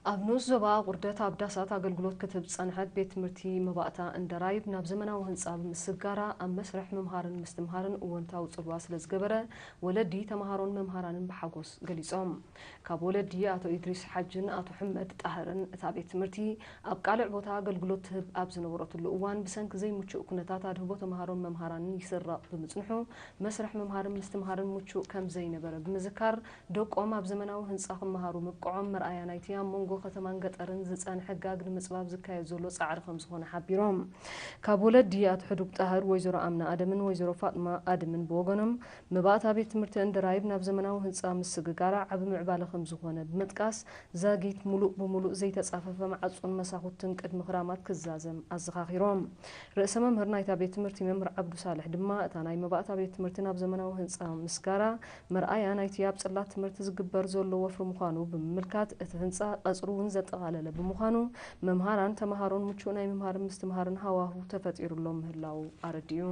አብኖስ ዞባ ቁርደት አብዳሳት አገልግሎት ክትብ ጸንሐት ቤት ምርቲ መባእታ እንደራይብ ናብ ዘመናዊ ህንጻ ምስጋራ ኣብ መስርሕ መምሃርን ምስትምሃርን ወንታው ጽልዋ ስለዝገበረ ወለዲ ተማሃሮን መምሃራንን በሓጎስ ገሊጾም ካብ ወለዲ አቶ ኢድሪስ ሐጅን አቶ ሕመድ ጣህርን እታ ቤት ምርቲ ኣብ ቃልዕ ቦታ አገልግሎት ህብ ኣብ ዝነበረትሉ እዋን ብሰንኪ ዘይምቹእ ኩነታት አድህቦ ተማሃሮን መምሃራንን ይስራቅ ብምጽንሑ መስርሕ መምሃርን ምስትምሃርን ምቹእ ከም ዘይነበረ ብምዝካር ደቆም ኣብ ዘመናዊ ህንጻ ክመሃሩ ምብቅዖም መርኣያ ናይቲ መንጎ ከተማን ገጠርን ዝጸንሐ ሕጋግ ንምጽባብ ዝካየድ ዘሎ ጻዕሪ ከም ዝኾነ ሓቢሮም ካብ ወለዲ አቶ ሕዱብ ጣህር ወይዘሮ አምና አደምን ወይዘሮ ፋጥማ አደምን በወገኖም መባእታ ቤት ትምህርቲ እንደራይብ ናብ ዘመናዊ ህንጻ ምስግጋራ ዓብ ምዕባለ ከም ዝኾነ ብምጥቃስ ዛጊት ሙሉእ ብሙሉእ ዘይተጻፈፈ ማዕጾን መሳኹትን ቅድሚ ክራማት ክዛዘም ኣዘኻኺሮም ርእሰ መምህር ናይታ ቤት ትምህርቲ መምህር ዓብዱ ሳልሕ ድማ እታ ናይ መባእታ ቤት ትምህርቲ ናብ ዘመናዊ ህንጻ ምስጋራ መርኣያ ናይቲ ኣብ ጽላት ትምህርቲ ዝግበር ዘሎ ወፍሪ ምዃኑ ብምምልካት እቲ ህንጻ قصرون زتقالله بمخانو ممهاران تمهارون مچو ناي ممهار مستمهارن هواهو تفطير لهم هلاو ارديو